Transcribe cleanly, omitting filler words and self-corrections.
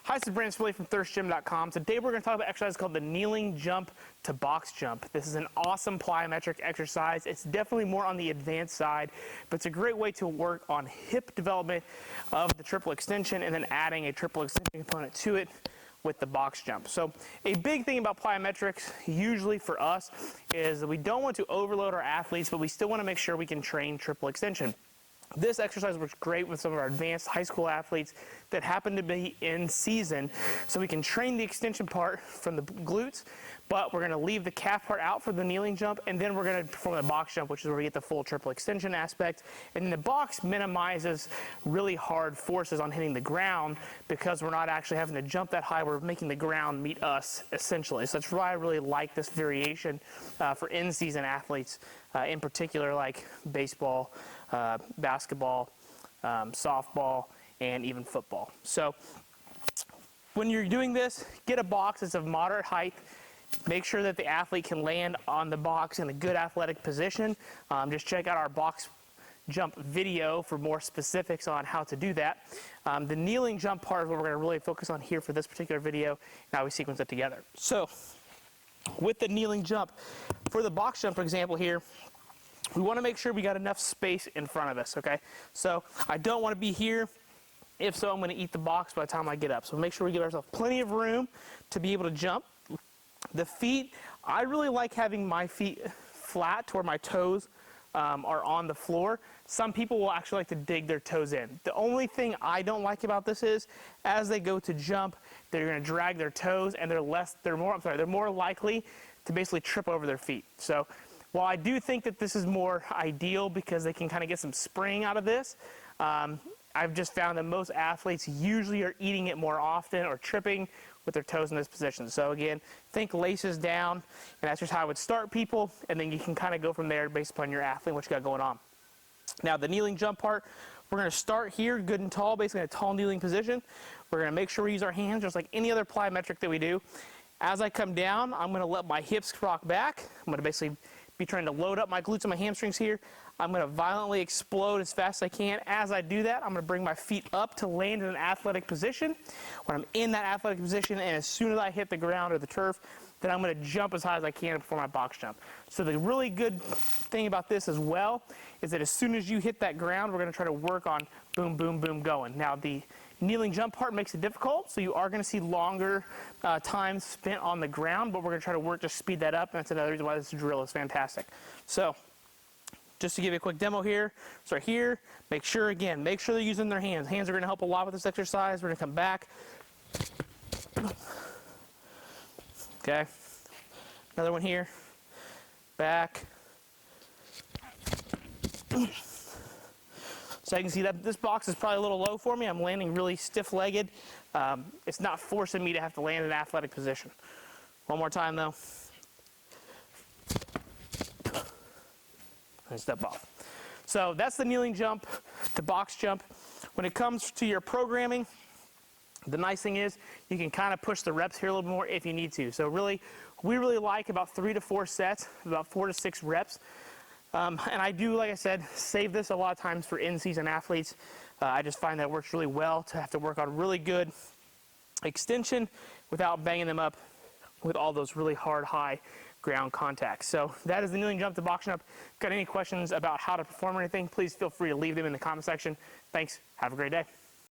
Hi, this is Brandon Spillane from thirstgym.com. Today we're going to talk about an exercise called the kneeling jump to box jump. This is an awesome plyometric exercise. It's definitely more on the advanced side, but it's a great way to work on hip development of the triple extension and then adding a triple extension component to it with the box jump. So a big thing about plyometrics usually for us is that we don't want to overload our athletes, but we still want to make sure we can train triple extension. This exercise works great with some of our advanced high school athletes that happen to be in season, so we can train the extension part from the glutes, but we're going to leave the calf part out for the kneeling jump, and then we're going to perform the box jump, which is where we get the full triple extension aspect. And then the box minimizes really hard forces on hitting the ground because we're not actually having to jump that high, we're making the ground meet us essentially. So that's why I really like this variation for in-season athletes, in particular like baseball, basketball, softball, and even football. So when you're doing this, get a box that's of moderate height. Make sure that the athlete can land on the box in a good athletic position. Just check out our box jump video for more specifics on how to do that. The kneeling jump part is what we're going to really focus on here for this particular video. Now we sequence it together. So with the kneeling jump, for the box jump, for example here, we want to make sure we got enough space in front of us, okay? So I don't want to be here. If so, I'm going to eat the box by the time I get up. So make sure we give ourselves plenty of room to be able to jump. The feet, I really like having my feet flat to where my toes are on the floor. Some people will actually like to dig their toes in. The only thing I don't like about this is as they go to jump, they're going to drag their toes and they're more likely to basically trip over their feet. So while I do think that this is more ideal because they can kind of get some spring out of this, I've just found that most athletes usually are eating it more often or tripping with their toes in this position. So again, think laces down, and that's just how I would start people, and then you can kind of go from there based upon your athlete and what you got going on. Now the kneeling jump part, we're going to start here good and tall, basically in a tall kneeling position. We're going to make sure we use our hands just like any other plyometric that we do. As I come down, I'm going to let my hips rock back. I'm going to basically be trying to load up my glutes and my hamstrings here. I'm going to violently explode as fast as I can. As I do that, I'm going to bring my feet up to land in an athletic position. When I'm in that athletic position, and as soon as I hit the ground or the turf, then I'm going to jump as high as I can before my box jump. So the really good thing about this as well is that as soon as you hit that ground, we're going to try to work on boom, boom, boom going. Now the kneeling jump part makes it difficult, so you are going to see longer time spent on the ground, but we're going to try to work to speed that up, and that's another reason why this drill is fantastic. So just to give you a quick demo here, start here, make sure they're using their hands. Hands are going to help a lot with this exercise. We're going to come back. Okay, another one here, back. So you can see that this box is probably a little low for me. I'm landing really stiff-legged. It's not forcing me to have to land in an athletic position. One more time though. And step off. So that's the kneeling jump to box jump. When it comes to your programming, the nice thing is you can kind of push the reps here a little bit more if you need to. So we really like about 3 to 4 sets, about 4 to 6 reps. And I do, like I said, save this a lot of times for in-season athletes. I just find that it works really well to have to work on really good extension without banging them up with all those really hard, high ground contacts. So that is the kneeling jump to box jump. Got any questions about how to perform or anything, please feel free to leave them in the comment section. Thanks. Have a great day.